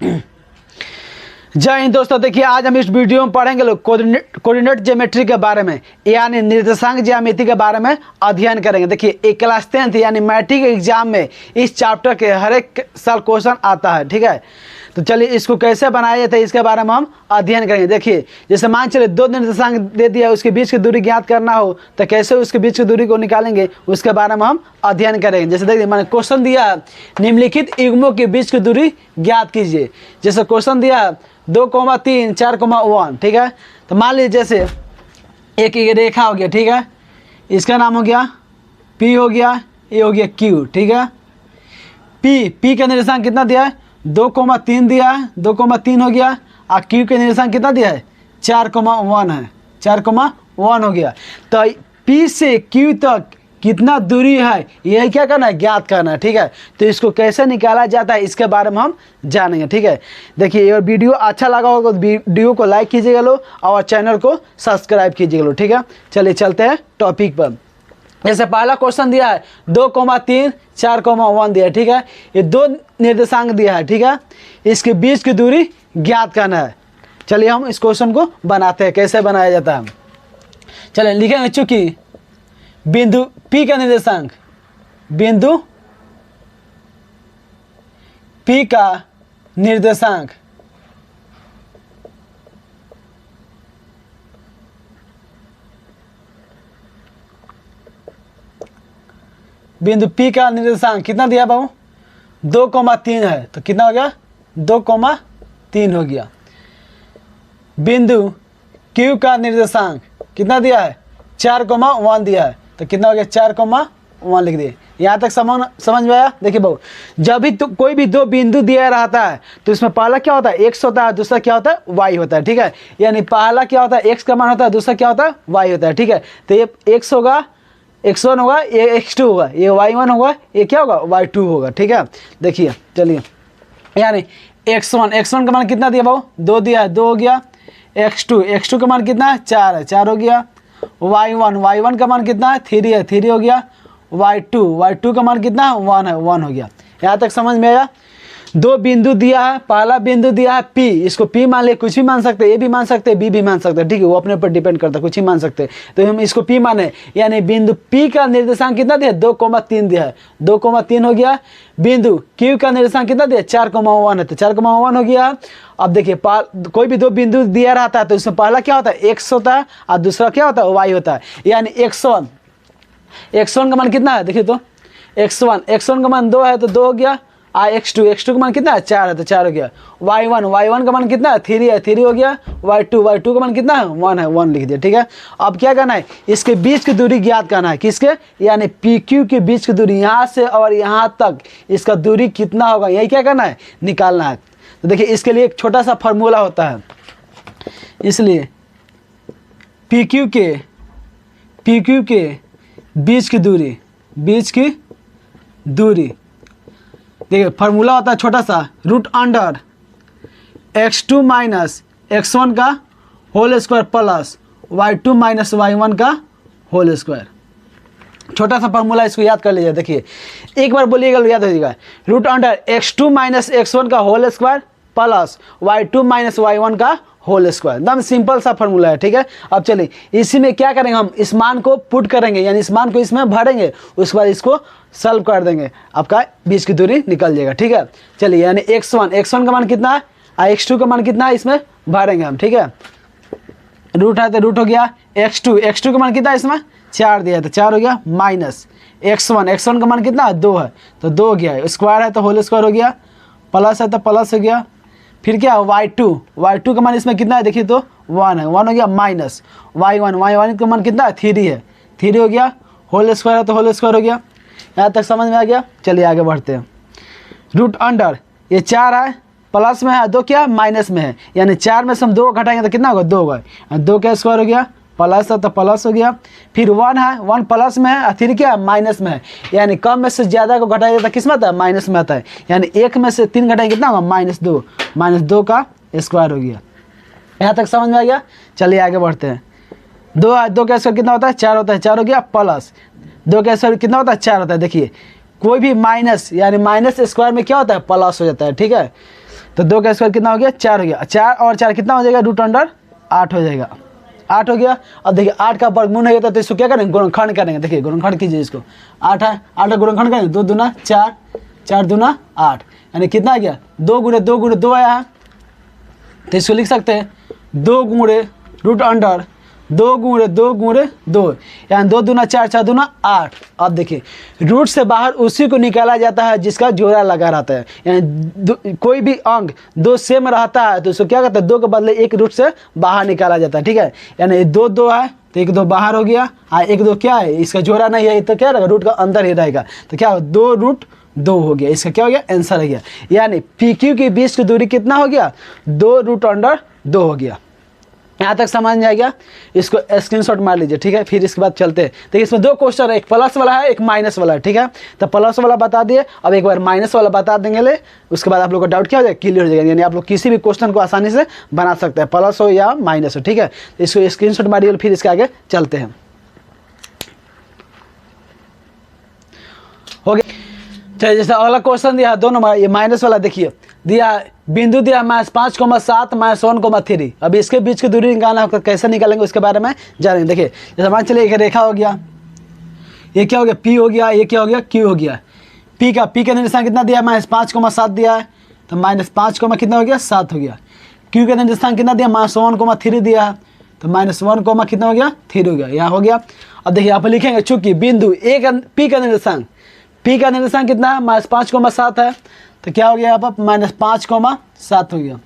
जय हिंद दोस्तों। देखिए आज हम इस वीडियो में पढ़ेंगे लोग कोऑर्डिनेट ज्योमेट्री के बारे में, यानी निर्देशांक ज्यामिति के बारे में अध्ययन करेंगे। देखिए एक क्लास 10th यानी मैट्रिक एग्जाम में इस चैप्टर के हर एक साल क्वेश्चन आता है, ठीक है। तो चलिए इसको कैसे बनाया जाता है इसके बारे में हम अध्ययन करेंगे। देखिए जैसे मान चले दो निर्देशांक दे दिया, उसके बीच की दूरी ज्ञात करना हो तो कैसे उसके बीच की दूरी को निकालेंगे उसके बारे में हम अध्ययन करेंगे। जैसे देखिए मैंने क्वेश्चन दिया निम्नलिखित युग्मों के बीच की दूरी ज्ञात कीजिए। जैसे क्वेश्चन दिया 2,3 4,1, ठीक है। तो मान लीजिए जैसे एक ये रेखा हो गया, ठीक है, इसका नाम हो गया P हो गया, ये हो गया Q, ठीक है। P का निर्देशांक कितना दिया है 2,3 दिया है, 2,3 हो गया। और Q का निर्देशांक कितना दिया है 4,1 है, 4,1 हो गया। तो P से Q तक कितना दूरी है यही क्या करना है, ज्ञात करना है, ठीक है। तो इसको कैसे निकाला जाता है इसके बारे में हम जानेंगे, ठीक है। देखिए ये वीडियो अच्छा लगा होगा तो वीडियो को लाइक कीजिएगा लो और चैनल को सब्सक्राइब कीजिएगा लो, ठीक है। चलिए चलते हैं टॉपिक पर। जैसे पहला क्वेश्चन दिया है 2,3 4,1 दिया है, ठीक है। ये दो निर्देशांक दिया है, ठीक है। इसके बीच की दूरी ज्ञात करना है। चलिए हम इस क्वेश्चन को बनाते हैं, कैसे बनाया जाता है। चलिए लिखेंगे, चूंकि बिंदु P का निर्देशांक, बिंदु P का निर्देशांक बिंदु P का निर्देशांक कितना दिया बाबू 2,3 है, तो कितना हो गया 2,3 हो गया। बिंदु Q का निर्देशांक कितना दिया है 4,1 दिया है, तो कितना हो गया 4,1 लिख दिए। यहाँ तक समझ में आया। देखिए बहु जब भी कोई भी दो बिंदु दिया रहता है तो इसमें पहला क्या होता है x होता है, दूसरा क्या होता है y होता है, ठीक है। यानी पहला क्या होता है x का मान होता है, दूसरा क्या होता है y होता है, ठीक है। तो ये x होगा, x1 होगा, ये x2 होगा, ये y1 होगा, ये क्या होगा y2 होगा, ठीक है। देखिए चलिए यानी x1 का मान कितना दिया भाव 2 दिया है, 2 हो गया। x2 का मान कितना है 4 है, 4 हो गया। y1 का मान कितना है 3 है, 3 हो गया। y2 का मान कितना है 1 है, 1 हो गया। यहाँ तक समझ में आया। दो बिंदु दिया है, पहला बिंदु दिया है P, इसको P मान ले, कुछ भी मान सकते हैं, A भी मान सकते हैं, B भी मान सकते हैं, ठीक है। वो अपने ऊपर डिपेंड करता है, कुछ ही मान सकते हैं। तो हम इसको P माने, यानी बिंदु P का निर्देशांक कितना दिया 2,3 दिया है, 2,3 हो गया। बिंदु Q का निर्देशांक कितना दिया 4,1 है, तो 4,1 हो गया। अब देखिए कोई भी दो बिंदु दिया रहता है तो इसमें पहला क्या होता है x होता है और दूसरा क्या होता है y होता है। यानी x1 का मान कितना है, देखिए तो x1 का मान 2 है, तो 2 हो गया। x2 का मान कितना है 4 है, तो 4 हो गया। y1 का मान कितना है 3 है, 3 हो गया। y2 का मान कितना है 1 है, 1 लिख दिया, ठीक है। अब क्या करना है, इसके बीच की दूरी ज्ञात करना है, किसके, यानी PQ के बीच की दूरी, यहाँ से और यहाँ तक इसका दूरी कितना होगा यही क्या करना है, निकालना है। तो देखिए इसके लिए एक छोटा सा फार्मूला होता है। इसलिए PQ के बीच की दूरी देखिए फार्मूला होता है छोटा सा, √अंडर x2 माइनस x1 का whole square plus y2 minus y1 का होल स्क्वायर। छोटा सा फार्मूला, इसको याद कर लीजिए। देखिए एक बार बोलिएगा, याद हो जाएगा। √अंडर x2 माइनस x1 का whole square plus y2 minus y1 का होल स्क्वायर। एकदम सिंपल सा फार्मूला है, ठीक है। अब चलिए इसी में क्या करेंगे, हम इस मान को पुट करेंगे, यानी इस मान को इसमें भरेंगे, उसके बाद इसको सॉल्व कर देंगे, आपका बीच की दूरी निकल जाएगा, ठीक है। चलिए यानी x1 का मान कितना है और x2 का मान कितना है इसमें भरेंगे हम, ठीक है। रूट है तो रूट हो गया। x2 का मान कितना है इसमें 4 दिया है, तो 4 हो गया। माइनस x1 का मान कितना है 2 है, तो 2 हो गया। स्क्वायर है तो होल स्क्वायर हो गया, प्लस है तो प्लस हो गया। फिर क्या y2 का मान इसमें कितना है, देखिए तो 1 है, 1 हो गया। माइनस y1 का मान कितना है 3 है, 3 हो गया। होल स्क्वायर है तो होल स्क्वायर हो गया। यहाँ तक समझ में आ गया। चलिए आगे बढ़ते हैं। √अंडर ये 4 है, प्लस में है, 2 क्या माइनस में है, यानी 4 में से हम 2 घटाएंगे तो कितना होगा 2 होगा। 2 का स्क्वायर हो गया, प्लस है तो प्लस हो गया। फिर 1 है, 1 प्लस में है और फिर क्या माइनस में है, यानी कम में से ज़्यादा को घटाया जाता है किस में आता है, माइनस में आता है। यानी 1 में से 3 घटाएंगे कितना होगा -2 का स्क्वायर हो गया। यहाँ तक समझ में आ गया। चलिए आगे बढ़ते हैं। 2 का स्क्वायर कितना होता है 4 होता है, 4 हो गया। प्लस 2 का स्क्वायर कितना होता है 4 होता है। देखिए कोई भी माइनस यानी माइनस स्क्वायर में क्या होता है प्लस हो जाता है, ठीक है। तो 2 का स्क्वायर कितना हो गया 4 हो गया, 4 और 4 कितना हो जाएगा रूट अंडर 8 हो जाएगा, 8 हो गया। अब देखिए 8 का वर्गमूल नहीं होता तो इसको क्या करेंगे गुणनखंड करेंगे, देखिए गुणनखंड कीजिए इसको, 8 है 8 का गुणनखंड करेंगे 2 दूना 4, 4 दूना 8, यानी कितना आ गया 2 गुणे 2 गुणे 2 आया है, तो इसको लिख सकते हैं 2 गुणे रूट अंडर 2 गुणे 2 गुणे 2, यानी 2 दूना 4, 4 दूना 8। अब देखिए रूट से बाहर उसी को निकाला जाता है जिसका जोड़ा लगा रहता है, यानी कोई भी अंक 2 सेम रहता है तो उसको क्या कहते हैं 2 के बदले 1 रूट से बाहर निकाला जाता है, ठीक है। यानी 2 2 है तो 1 2 बाहर हो गया, 1 2 क्या है इसका जोड़ा नहीं है तो क्या रहेगा रूट का अंदर ही रहेगा, तो क्या हो 2 रूट 2 हो गया, इसका क्या हो गया आंसर हो गया। यानी पी क्यू के बीच की दूरी कितना हो गया 2 रूट अंडर 2 हो गया। यहाँ तक समझ में आ गया, इसको स्क्रीनशॉट मार लीजिए, ठीक है। फिर इसके बाद चलते हैं, देखिए इसमें 2 क्वेश्चन है, एक प्लस वाला है एक माइनस वाला है, ठीक है। तो प्लस वाला बता दिए, अब एक बार माइनस वाला बता देंगे ले, उसके बाद आप लोग का डाउट क्या हो जाएगा क्लियर हो जाएगा, यानी आप लोग किसी भी क्वेश्चन को आसानी से बना सकते हैं, प्लस हो या माइनस हो, ठीक है। तो इसको स्क्रीनशॉट मारिए, फिर इसके आगे चलते हैं। हो गया, चलिए जैसे अगला क्वेश्चन दिया 2 नंबर, ये माइनस वाला देखिए दिया, बिंदु दिया -5,7 -1,3। अब इसके बीच की दूरी निकालना है, कैसे निकालेंगे उसके बारे में जानेंगे। देखिए जैसे मान चलिए एक रेखा हो गया, ये क्या हो गया P हो गया, ये क्या हो गया Q हो गया। P का निर्देशांक कितना दिया -5,7 दिया है, तो -5, कितना हो गया 7 हो गया। Q का निर्देशांक कितना दिया -1,3 दिया है, तो -1, कितना हो गया 3 हो गया, यहाँ हो गया। अब देखिए यहाँ पर लिखेंगे चूंकि बिंदु P का निर्देशांक कितना है -5,7 है, तो क्या हो गया यहाँ पर -5,7 हो गया।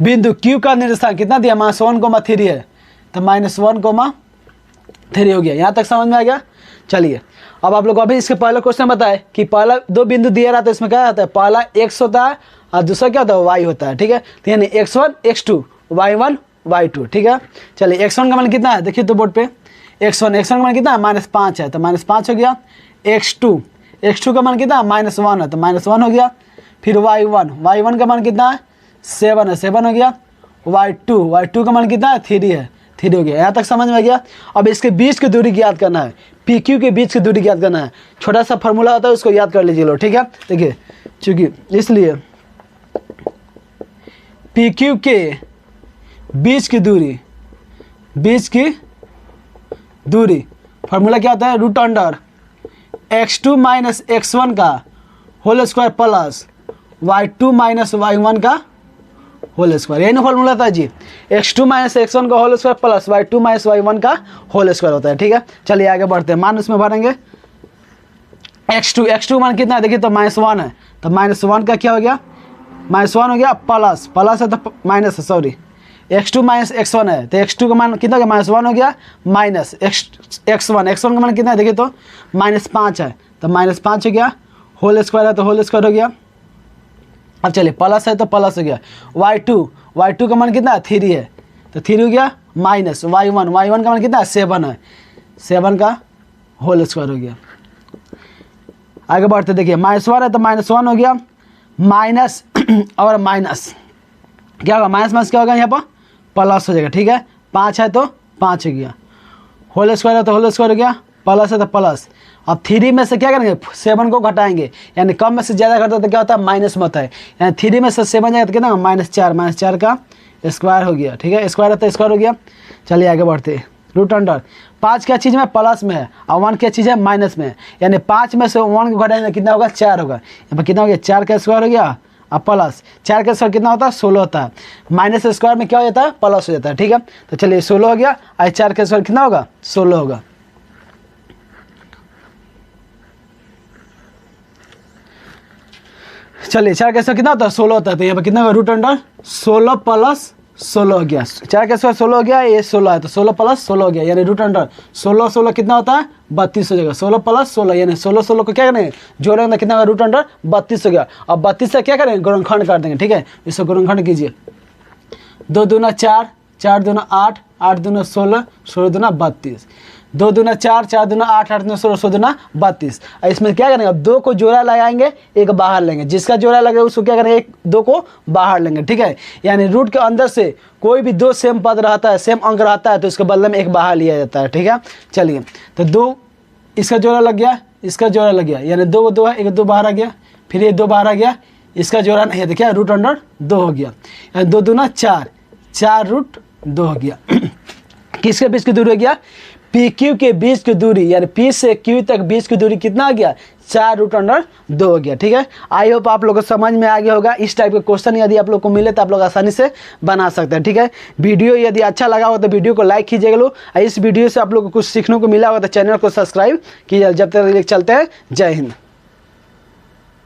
बिंदु Q का निर्देशांक कितना दिया -1,3 है, तो -1,3 हो गया। यहाँ तक समझ में आ गया। चलिए अब आप लोग अभी इसके पहले क्वेश्चन बताए कि पहला 2 बिंदु दिया रहा था, इसमें क्या होता है पहला x होता है और दूसरा क्या होता है y होता है, ठीक है। तो यानी x1 x2 y1 y2, ठीक है। चलिए x1 का मान कितना है देखिए तो बोर्ड पे, x1 का मान कितना है -5 है, तो -5 हो गया। x2 का मान कितना है -1 है, तो -1 हो गया। फिर y1 का मान कितना है 7 है, 7 हो गया। y2 का मान कितना है 3 है, 3 हो गया। यहाँ तक समझ में आ गया। अब इसके बीच की दूरी ज्ञात करना है, पी क्यू के बीच की दूरी ज्ञात करना है। छोटा सा फार्मूला होता है उसको याद कर लीजिए लोग, ठीक है। देखिए चूंकि इसलिए पी क्यू के बीच की दूरी फार्मूला क्या होता है root under x2 minus x1 का whole square plus y2 minus y1 का होल स्क्वायर, यही ना फॉर्मूला था जी। x2 माइनस x1 का whole square plus y2 minus y1 का होल स्क्वायर होता है, ठीक है। चलिए आगे बढ़ते हैं, मान उसमें भरेंगे। x2 मान कितना है देखिए तो -1 है, तो -1 का क्या हो गया -1 हो गया प्लस है तो माइनस है, सॉरी x2 माइनस x1 है, तो x2 का मान कितना हो गया -1 हो गया माइनस x1 का मान कितना है देखिए तो -5 है, तो -5 हो गया। होल स्क्वायर है तो होल स्क्वायर हो गया। अब चलिए प्लस है तो प्लस हो गया। y2 का मान कितना है 3 है, तो 3 हो गया माइनस y1 का मान कितना है 7 है, 7 का होल स्क्वायर हो गया। आगे बढ़ते देखिए -1 है तो -1 हो गया, माइनस और माइनस क्या होगा माइनस क्या होगा यहाँ पर प्लस हो जाएगा, ठीक है। 5 है तो 5 हो गया, होल स्क्वायर है तो होल स्क्वायर हो गया, प्लस है तो प्लस। अब 3 में से क्या करेंगे 7 को घटाएंगे, यानी कम में से ज़्यादा घटता तो क्या होता है माइनस में होता है, यानी 3 में से 7 जाएगा तो कितना -4 का स्क्वायर हो गया, ठीक है। स्क्वायर है तो स्क्वायर हो गया। चलिए आगे बढ़ते, रूट अंडर 5 क्या चीज़ में प्लस में है और 1 क्या चीज़ है माइनस में है, यानी 5 में से 1 को घटाएंगे कितना होगा 4 होगा। यहाँ पर कितना हो गया 4 का स्क्वायर हो गया और प्लस 4 का स्क्वायर कितना होता है 16 होता है, माइनस स्क्वायर में क्या हो जाता है प्लस हो जाता है, ठीक है। तो चलिए 16 हो गया और 4 का स्क्वायर कितना होगा 16 होगा। चलिए 4 का स्क्वायर कितना होता है 16 होता है, तो यहाँ पर कितना होगा रूट अंडर 16 प्लस 16 हो गया। 4 का स्क्वायर 16 हो गया, ये 16 है तो 16 प्लस 16 हो गया, यानी रूट अंडर 16 कितना होता है 32 हो जाएगा। 16 प्लस 16 यानी 16 को क्या करेंगे जोड़ेंगे कितना होगा रूट अंडर 32 हो गया। अब 32 से क्या करेंगे गुणनखंड कर देंगे, ठीक है। इसको गुणनखंड कीजिए, 2 दूना 4, 4 दूना 8, 8 दूना 16, 16 दूना 32, 2 दूना 4, 4 दूना 8, 8 दूना 16, 16 दूना 32। इसमें क्या करेंगे अब 2 को जोड़ा लगाएंगे, एक बाहर लेंगे, जिसका जोड़ा लगेगा उसको क्या करेंगे 2 को बाहर लेंगे, ठीक है। यानी रूट के अंदर से कोई भी 2 सेम पद रहता है, सेम अंक रहता है तो उसके बदले में एक बाहर लिया जाता है, ठीक है। चलिए तो 2 इसका जोड़ा लग गया, इसका जोड़ा लग गया, यानी 2 2 है, एक 2 बाहर आ गया, फिर ये 2 बाहर आ गया, इसका जोड़ा नहीं है, देखिए रूट अंडर 2 हो गया, यानी 2 दूना 4, 4 रूट 2 हो गया। किसके बीच की दूरी हो गया, पी क्यू के बीच की दूरी, यानी पी से क्यू तक बीच की दूरी कितना आ गया, 4 रूट अंडर 2 हो गया। ठीक है, आई होप आप लोगों को समझ में आ गया होगा। इस टाइप के क्वेश्चन यदि आप लोग को मिले तो आप लोग आसानी से बना सकते हैं। ठीक है, वीडियो यदि अच्छा लगा हो तो वीडियो को लाइक कीजिएगा लोग, इस वीडियो से आप लोग को कुछ सीखने को मिला होगा तो चैनल को सब्सक्राइब कीजिए। जब तक चलते हैं, जय हिंद।